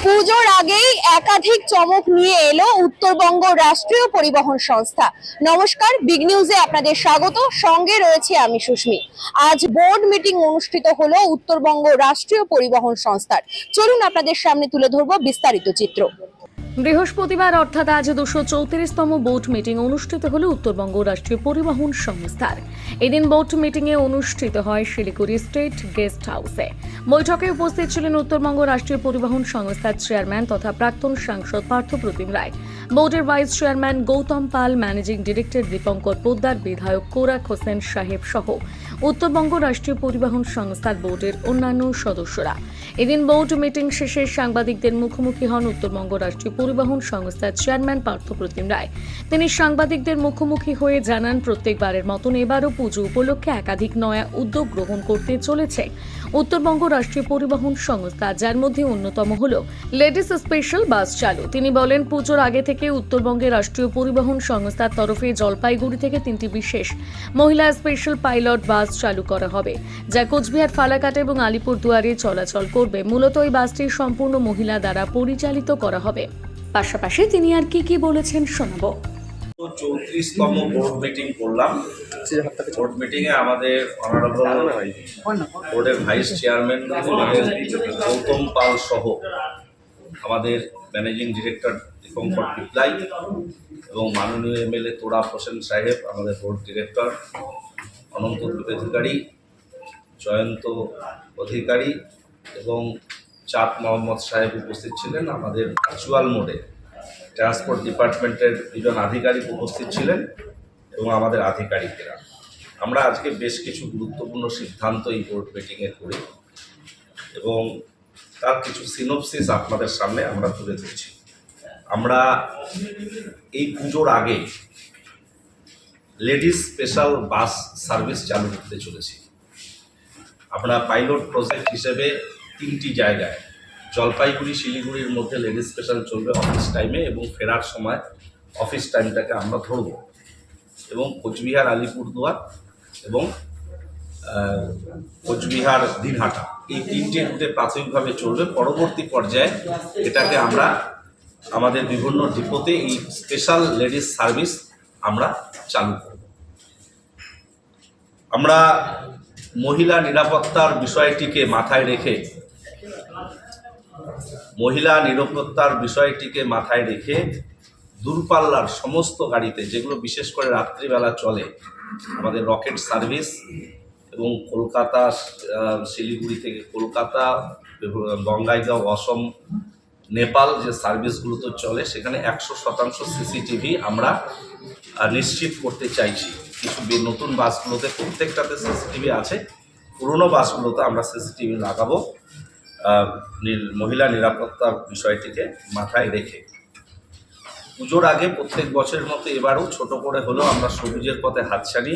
পুজোর আগেই একাধিক চমক নিয়ে এলো উত্তরবঙ্গ রাষ্ট্রীয় পরিবহন সংস্থা। নমস্কার, বিগ নিউজে আপনাদের স্বাগত। সঙ্গে রয়েছে আমি সুস্মি। আজ বোর্ড মিটিং অনুষ্ঠিত হলো উত্তরবঙ্গ রাষ্ট্রীয় পরিবহন সংস্থার। চলুন আপনাদের সামনে তুলে ধরবো বিস্তারিত চিত্র। বৃহস্পতিবার অর্থাৎ আজ 234তম বোর্ড মিটিং অনুষ্ঠিত হলো উত্তরবঙ্গ রাষ্ট্রীয় পরিবহন সংস্থার। এদিন বোর্ড মিটিংয়ে অনুষ্ঠিত হয় শিলিগুড়ি স্টেট গেস্ট হাউসে। বৈঠকে উপস্থিত ছিলেন উত্তরবঙ্গ রাষ্ট্রীয় পরিবহন সংস্থার চেয়ারম্যান তথা প্রাক্তন সাংসদ পার্থপ্রতিম রায়, বোর্ডের ভাইস চেয়ারম্যান গৌতম পাল, ম্যানেজিং ডিরেক্টর দীপঙ্কর পোদ্দার, বিধায়ক কোরাক হোসেন সাহেব সহ উত্তরবঙ্গ রাষ্ট্রীয় পরিবহন সংস্থার বোর্ডের অন্যান্য সদস্যরা। এদিন বোর্ড মিটিং শেষে সাংবাদিকদের মুখোমুখি হন উত্তরবঙ্গ রাষ্ট্রীয় পরিবহন সংস্থার চেয়ারম্যান পার্থপ্রতিম রায়। তিনি সাংবাদিকদের মুখোমুখি হয়ে জানান, প্রত্যেকবারের মতন এবারও পুজো উপলক্ষে একাধিক নয়া উদ্যোগ গ্রহণ করতে চলেছে উত্তরবঙ্গ রাষ্ট্রীয় পরিবহন সংস্থা, যার মধ্যে অন্যতম হল লেডিস স্পেশাল বাস চালু। তিনি বলেন, পুজোর আগে থেকে উত্তরবঙ্গের রাষ্ট্রীয় পরিবহন সংস্থার তরফে জলপাইগুড়ি থেকে 3টি বিশেষ মহিলা স্পেশাল পাইলট বাস চালু করা হবে, যা কোচবিহার, ফালাকাটা এবং আলিপুরদুয়ারে চলাচল করবে। মূলত এই বাসটি সম্পূর্ণ মহিলা দ্বারা পরিচালিত করা হবে। পাশাপাশি তিনি আর কি বলেছেন শোনাবো। 34তম বোর্ড মিটিং করলাম। বোর্ড মিটিংয়ে আমাদের অনারেবল বোর্ডের ভাইস চেয়ারম্যান গৌতম পাল সহ আমাদের ম্যানেজিং ডিরেক্টর দীপঙ্কর পিপলাই এবং মাননীয় এমএলএ তোরাব হোসেন সাহেব, আমাদের বোর্ড ডিরেক্টর অনন্ত অধিকারী, জয়ন্ত অধিকারী এবং চাঁদ মোহাম্মদ সাহেব উপস্থিত ছিলেন। আমাদের ভার্চুয়াল মোডে ট্রান্সপোর্ট ডিপার্টমেন্টের দুজন আধিকারিক উপস্থিত ছিলেন এবং আমাদের আধিকারিকেরা। আমরা আজকে বেশ কিছু গুরুত্বপূর্ণ সিদ্ধান্ত এই বোর্ড মিটিংয়ে করি এবং তার কিছু সিনোপসিস আপনাদের সামনে আমরা তুলে ধরছি। আমরা এই পুজোর আগে লেডিস স্পেশাল বাস সার্ভিস চালু করতে চলেছি। আমরা পাইলট প্রজেক্ট হিসেবে 3টি জায়গায়, জলপাইগুড়ি শিলিগুড়ির মধ্যে লেডিস স্পেশাল চলবে অফিস টাইমে এবং ফেরার সময় অফিস টাইমটাকে আমরা ধরব, এবং কোচবিহার, আলিপুরদুয়ার এবং কোচবিহার দিনহাটা, এই 3টে রুটে প্রাথমিকভাবে চলবে। পরবর্তী পর্যায়ে এটাকে আমরা আমাদের বিভিন্ন ডিপোতে এই স্পেশাল লেডিস সার্ভিস আমরা চালু করব। আমরা মহিলা নিরাপত্তার বিষয়টিকে মাথায় রেখে দূরপাল্লার সমস্ত গাড়িতে, যেগুলো বিশেষ করে রাত্রিবেলা চলে, আমাদের রকেট সার্ভিস এবং কলকাতা, শিলিগুড়ি থেকে কলকাতা, বঙ্গাইগাঁও, অসম, নেপাল যে সার্ভিসগুলো তো চলে, সেখানে 100% সিসিটিভি আমরা নিশ্চিত করতে চাইছি। কিছু নতুন বাসগুলোতে প্রত্যেকটাতে সিসিটিভি আছে, পুরনো বাসগুলোতে আমরা সিসিটিভি লাগাবো মহিলা নিরাপত্তার বিষয়টিকে মাথায় রেখে। পুজোর আগে প্রত্যেক বছরের মতো এবারও ছোট করে হলেও আমরা সবুজের পথে হাতছানি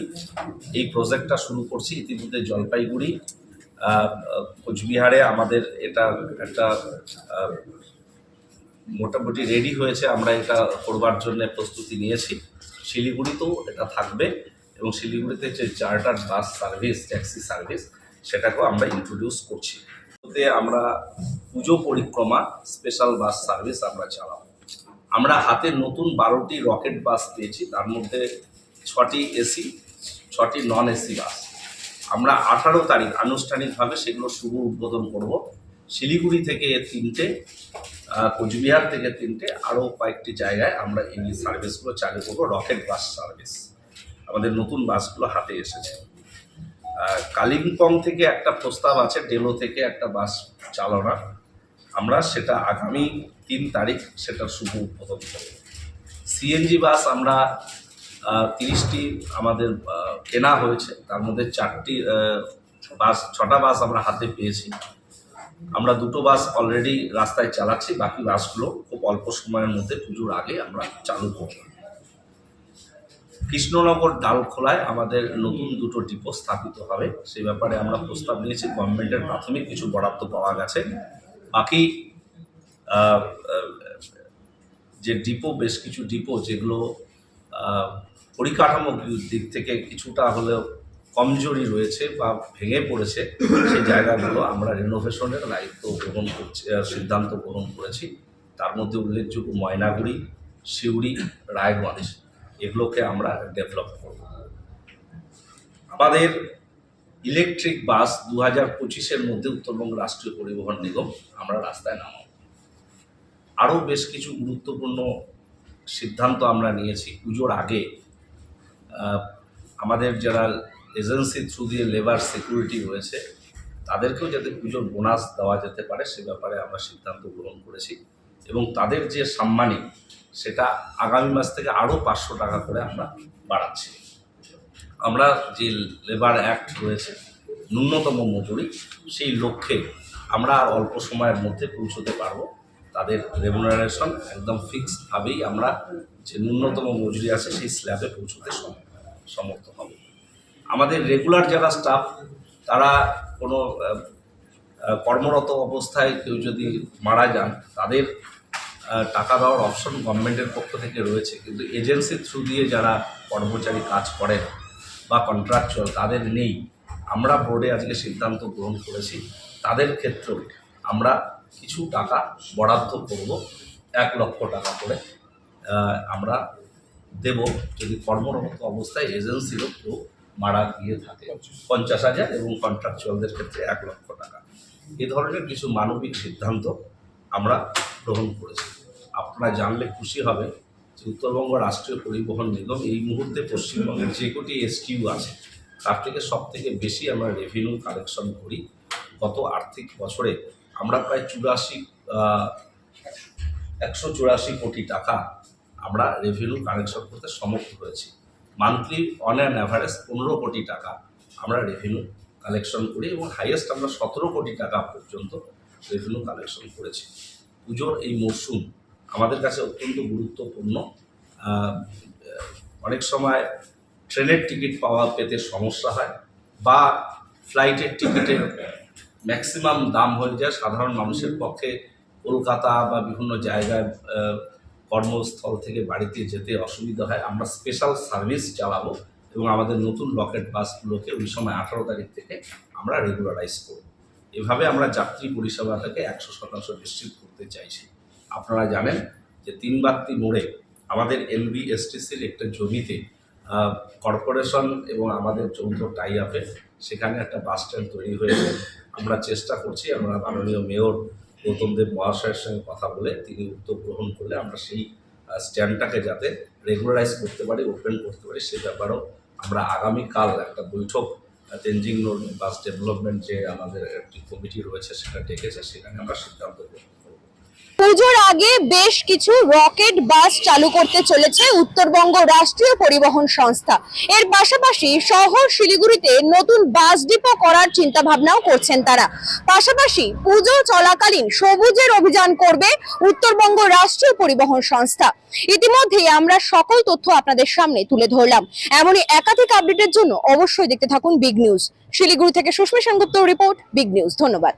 এই প্রজেক্টটা শুরু করছি। ইতিমধ্যে জলপাইগুড়ি, কোচবিহারে আমাদের এটা একটা মোটামুটি রেডি হয়েছে, আমরা এটা করবার জন্য প্রস্তুতি নিয়েছি। শিলিগুড়িতেও এটা থাকবে এবং শিলিগুড়িতে যে charter bus service, taxi service, সেটাকেও আমরা ইন্ট্রোডিউস করছি। আমরা পুজো পরিক্রমা স্পেশাল বাস সার্ভিস আমরা চালাবো। আমরা হাতে নতুন 12টি রকেট বাস পেয়েছি, তার মধ্যে 6টি এসি, 6টি নন এসি বাস। আমরা 18 তারিখ আনুষ্ঠানিকভাবে সেগুলো শুভ উদ্বোধন করব। শিলিগুড়ি থেকে 3টে, কোচবিহার থেকে 3টে, আরও কয়েকটি জায়গায় আমরা এই সার্ভিসগুলো চালু করবো, রকেট বাস সার্ভিস। আমাদের নতুন বাসগুলো হাতে এসেছে। কালিম্পং থেকে একটা প্রস্তাব আছে, ডেলো থেকে একটা বাস চালানোর। আমরা সেটা আগামী 3 তারিখ সেটার শুভ উদ্বোধন করব। সিএনজি বাস আমরা 30টি আমাদের কেনা হয়েছে, তার মধ্যে 6টা বাস আমরা হাতে পেয়েছি। আমরা 2টো বাস অলরেডি রাস্তায় চালাচ্ছি, বাকি বাসগুলো খুব অল্প সময়ের মধ্যে পুজোর আগে আমরা চালু করব। কৃষ্ণনগর ডালখোলায় আমাদের নতুন 2টো ডিপো স্থাপিত হবে, সেই ব্যাপারে আমরা প্রস্তাব নিয়েছি। গভর্নমেন্টের প্রাথমিক কিছু বরাদ্দ পাওয়া গেছে। বাকি যে ডিপো, বেশ কিছু ডিপো যেগুলো পরিকাঠামো দিক থেকে কিছুটা হলেও কমজোরি রয়েছে বা ভেঙে পড়েছে সেই জায়গাগুলো আমরা রিনোভেশনের দায়িত্ব গ্রহণ করছি, সিদ্ধান্ত গ্রহণ করেছি। তার মধ্যে উল্লেখযোগ্য ময়নাগুড়ি, সিউড়ি, রায়গঞ্জ এগুলোকে আমরা ডেভেলপ করব। আমাদের ইলেকট্রিক বাস 2025-এর মধ্যে উত্তরবঙ্গ রাষ্ট্রীয় পরিবহন নিগম আমরা রাস্তায় নামাব। আরও বেশ কিছু গুরুত্বপূর্ণ সিদ্ধান্ত আমরা নিয়েছি। পুজোর আগে আমাদের যারা এজেন্সি থ্রু দিয়ে লেবার সিকিউরিটি রয়েছে তাদেরকেও যাতে পুজোর বোনাস দেওয়া যেতে পারে সে ব্যাপারে আমরা সিদ্ধান্ত গ্রহণ করেছি, এবং তাদের যে সাম্মানিক সেটা আগামী মাস থেকে আরও 500 টাকা করে আমরা বাড়াচ্ছি। আমরা যে লেবার অ্যাক্ট রয়েছে ন্যূনতম মজুরি, সেই লক্ষ্যে আমরা আর অল্প সময়ের মধ্যে পৌঁছতে পারবো। তাদের রেমুনারেশন একদম ফিক্সডভাবেই আমরা যে ন্যূনতম মজুরি আছে সেই স্ল্যাবে পৌঁছতে সমর্থ হব। আমাদের রেগুলার যারা স্টাফ তারা কোনো কর্মরত অবস্থায় কেউ যদি মারা যান তাদের টাকা দেওয়ার অপশন গভর্নমেন্টের পক্ষ থেকে রয়েছে, কিন্তু এজেন্সির থ্রু দিয়ে যারা কর্মচারী কাজ করেন বা কন্ট্রাকচুয়াল তাদের নেই। আমরা বোর্ডে আজকে সিদ্ধান্ত গ্রহণ করেছি তাদের ক্ষেত্রেও আমরা কিছু টাকা বরাদ্দ করব, 1 লক্ষ টাকা করে আমরা দেব যদি কর্মরত অবস্থায় এজেন্সিরও কেউ মারা গিয়ে থাকে। 50,000 এবং কন্ট্রাকচুয়ালদের ক্ষেত্রে 1 লক্ষ টাকা। এ ধরনের কিছু মানবিক সিদ্ধান্ত আমরা গ্রহণ করেছি। আপনারা জানলে খুশি হবে যে উত্তরবঙ্গ রাষ্ট্রীয় পরিবহন নিগম এই মুহূর্তে পশ্চিমবঙ্গের যে কটি STU আছে তার থেকে সবথেকে বেশি আমরা রেভিনিউ কালেকশন করি। গত আর্থিক বছরে আমরা প্রায় 184 কোটি টাকা আমরা রেভিনিউ কালেকশন করতে সমর্থ হয়েছি। মান্থলি অন অ্যান অ্যাভারেজ 15 কোটি টাকা আমরা রেভিনিউ কালেকশন করি, এবং হাইয়েস্ট আমরা 17 কোটি টাকা পর্যন্ত রেভিনিউ কালেকশন করেছি। পুজোর এই মরশুম আমাদের কাছে অত্যন্ত গুরুত্বপূর্ণ। অনেক সময় ট্রেনের টিকিট পেতে সমস্যা হয় বা ফ্লাইটের টিকিটের ম্যাক্সিমাম দাম হয়ে যায়। সাধারণ মানুষের পক্ষে কলকাতা বা বিভিন্ন জায়গায় কর্মস্থল থেকে বাড়িতে যেতে অসুবিধা হয়। আমরা স্পেশাল সার্ভিস চালাবো এবং আমাদের নতুন রকেট বাসগুলোকে ওই সময় 18 তারিখ থেকে আমরা রেগুলারাইজ করব। এভাবে আমরা যাত্রী পরিষেবাটাকে 100% নিশ্চিত করতে চাইছি। আপনারা জানেন যে 3 বাত্তি মোড়ে আমাদের LBSTCর একটা জমিতে কর্পোরেশন এবং আমাদের যৌথ টাই আপে সেখানে একটা বাস স্ট্যান্ড তৈরি হয়েছে। আমরা চেষ্টা করছি, আমরা মাননীয় মেয়র গৌতম দেব মহাশয়ের সঙ্গে কথা বলে তিনি উদ্যোগ গ্রহণ করলে আমরা সেই স্ট্যান্ডটাকে যাতে রেগুলারাইজ করতে পারি, ওপেন করতে পারি, সে ব্যাপারেও আমরা আগামীকাল একটা বৈঠক তেনজিং রোড বাস ডেভেলপমেন্ট যে আমাদের একটি কমিটি রয়েছে সেটা ডেকেছে, সেখানে আমরা সিদ্ধান্ত গ্রহণ করব। পুজোর আগে বেশ কিছু রকেট বাস চালু করতে চলেছে উত্তরবঙ্গ রাষ্ট্রীয় পরিবহন সংস্থা। এর পাশাপাশি শহর শিলিগুড়িতে নতুন বাস ডিপো করার চিন্তা ভাবনাও করছেন তারা। পাশাপাশি পুজো চলাকালীন সবুজের অভিযান করবে উত্তরবঙ্গ রাষ্ট্রীয় পরিবহন সংস্থা। ইতিমধ্যেই আমরা সকল তথ্য আপনাদের সামনে তুলে ধরলাম। এমনই একাধিক আপডেটের জন্য অবশ্যই দেখতে থাকুন বিগ নিউজ। শিলিগুড়ি থেকে সুস্মিতা সেনগুপ্তর রিপোর্ট, বিগ নিউজ। ধন্যবাদ।